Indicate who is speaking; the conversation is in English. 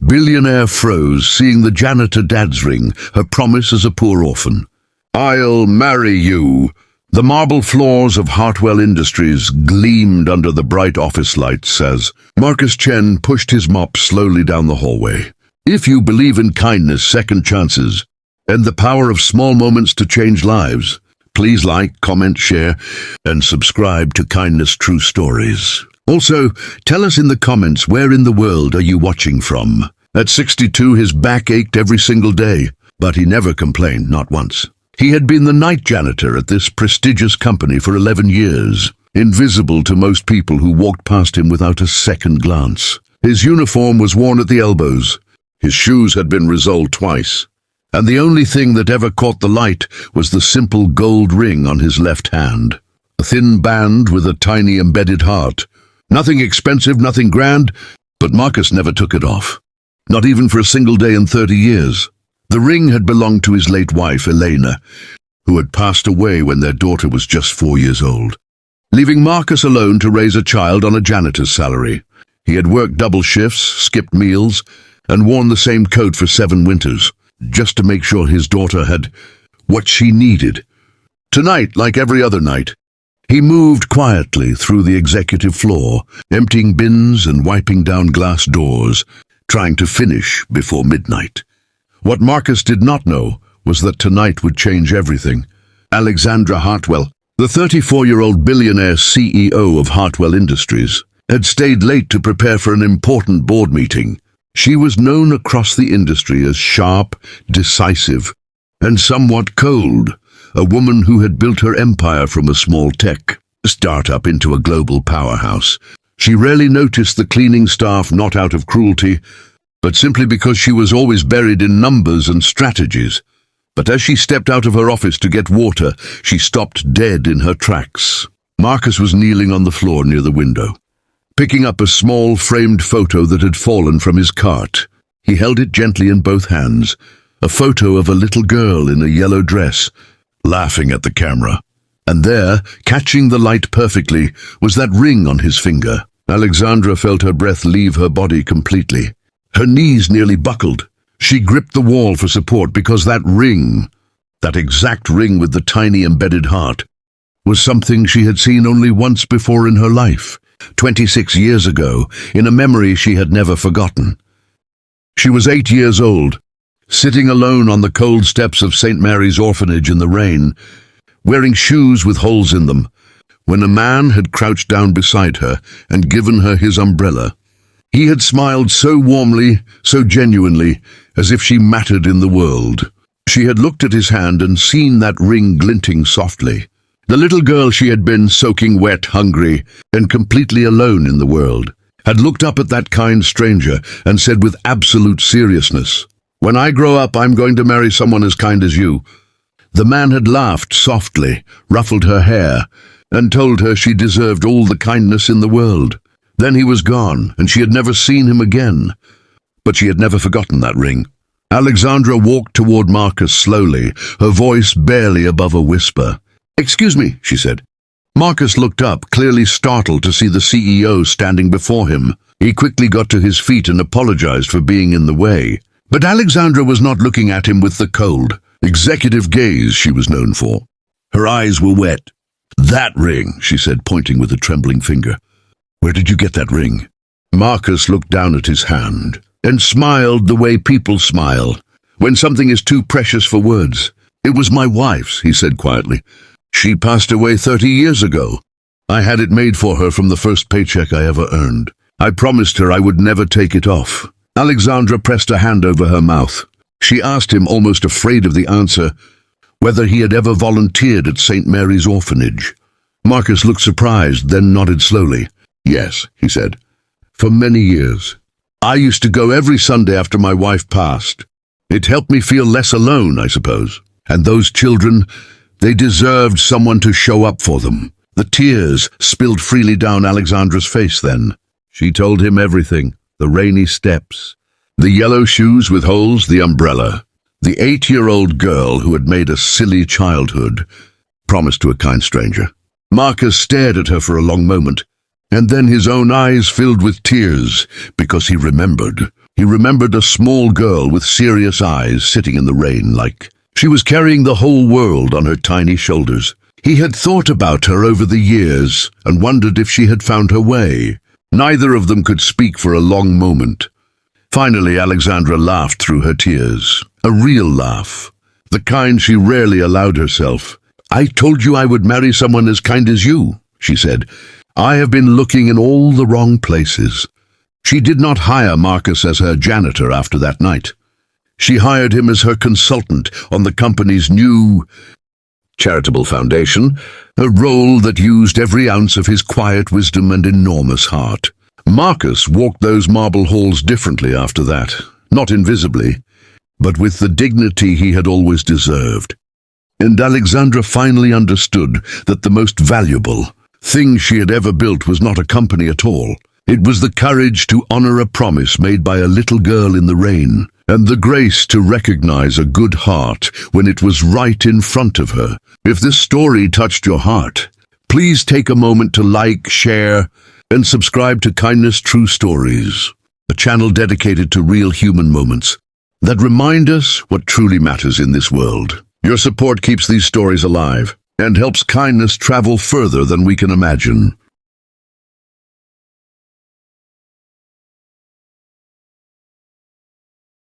Speaker 1: Billionaire froze, seeing the janitor dad's ring, her promise as a poor orphan. "I'll marry you." The marble floors of Hartwell Industries gleamed under the bright office lights as Marcus Chen pushed his mop slowly down the hallway. If you believe in kindness, second chances, and the power of small moments to change lives, please like, comment, share, and subscribe to Kindness True Stories. Also, tell us in the comments, where in the world are you watching from? At 62, his back ached every single day, but he never complained, not once. He had been the night janitor at this prestigious company for 11 years, invisible to most people who walked past him without a second glance. His uniform was worn at the elbows, his shoes had been resoled twice, and the only thing that ever caught the light was the simple gold ring on his left hand. A thin band with a tiny embedded heart. Nothing expensive, nothing grand, but Marcus never took it off. Not even for a single day in 30 years. The ring had belonged to his late wife, Elena, who had passed away when their daughter was just 4 years old, leaving Marcus alone to raise a child on a janitor's salary. He had worked double shifts, skipped meals, and worn the same coat for 7 winters, just to make sure his daughter had what she needed. Tonight, like every other night, he moved quietly through the executive floor, emptying bins and wiping down glass doors, trying to finish before midnight. What Marcus did not know was that tonight would change everything. Alexandra Hartwell, the 34-year-old billionaire CEO of Hartwell Industries, had stayed late to prepare for an important board meeting. She was known across the industry as sharp, decisive, and somewhat cold, a woman who had built her empire from a small tech startup into a global powerhouse. She rarely noticed the cleaning staff, not out of cruelty, but simply because she was always buried in numbers and strategies. But as she stepped out of her office to get water, she stopped dead in her tracks. Marcus was kneeling on the floor near the window, picking up a small framed photo that had fallen from his cart. He held it gently in both hands, a photo of a little girl in a yellow dress, laughing at the camera. And there, catching the light perfectly, was that ring on his finger. Alexandra felt her breath leave her body completely. Her knees nearly buckled. She gripped the wall for support because that ring, that exact ring with the tiny embedded heart, was something she had seen only once before in her life, 26 years ago, in a memory she had never forgotten. She was 8 years old, sitting alone on the cold steps of St. Mary's Orphanage in the rain, wearing shoes with holes in them, when a man had crouched down beside her and given her his umbrella. He had smiled so warmly, so genuinely, as if she mattered in the world. She had looked at his hand and seen that ring glinting softly. The little girl she had been, soaking wet, hungry, and completely alone in the world, had looked up at that kind stranger and said with absolute seriousness, "When I grow up, I'm going to marry someone as kind as you." The man had laughed softly, ruffled her hair, and told her she deserved all the kindness in the world. Then he was gone, and she had never seen him again. But she had never forgotten that ring. Alexandra walked toward Marcus slowly, her voice barely above a whisper. "Excuse me," she said. Marcus looked up, clearly startled to see the CEO standing before him. He quickly got to his feet and apologized for being in the way. But Alexandra was not looking at him with the cold, executive gaze she was known for. Her eyes were wet. "That ring," she said, pointing with a trembling finger. "Where did you get that ring?" Marcus looked down at his hand and smiled the way people smile when something is too precious for words. "It was my wife's," he said quietly. "She passed away 30 years ago. I had it made for her from the first paycheck I ever earned. I promised her I would never take it off." Alexandra pressed a hand over her mouth. She asked him, almost afraid of the answer, whether he had ever volunteered at St. Mary's Orphanage. Marcus looked surprised, then nodded slowly. "Yes," he said, "for many years. I used to go every Sunday after my wife passed. It helped me feel less alone, I suppose. And those children, they deserved someone to show up for them." The tears spilled freely down Alexandra's face then. She told him everything, the rainy steps, the yellow shoes with holes, the umbrella, the 8-year-old girl who had made a silly childhood, promised to a kind stranger. Marcus stared at her for a long moment, and then his own eyes filled with tears because he remembered. He remembered a small girl with serious eyes sitting in the rain like she was carrying the whole world on her tiny shoulders. He had thought about her over the years and wondered if she had found her way. Neither of them could speak for a long moment. Finally, Alexandra laughed through her tears. A real laugh. The kind she rarely allowed herself. "I told you I would marry someone as kind as you," she said. "I have been looking in all the wrong places." She did not hire Marcus as her janitor after that night. She hired him as her consultant on the company's new charitable foundation, a role that used every ounce of his quiet wisdom and enormous heart. Marcus walked those marble halls differently after that, not invisibly, but with the dignity he had always deserved. And Alexandra finally understood that the most valuable thing she had ever built was not a company at all. It was the courage to honor a promise made by a little girl in the rain, and the grace to recognize a good heart when it was right in front of her. If this story touched your heart, please take a moment to like, share, and subscribe to Kindness True Stories, a channel dedicated to real human moments that remind us what truly matters in this world. Your support keeps these stories alive and helps kindness travel further than we can imagine.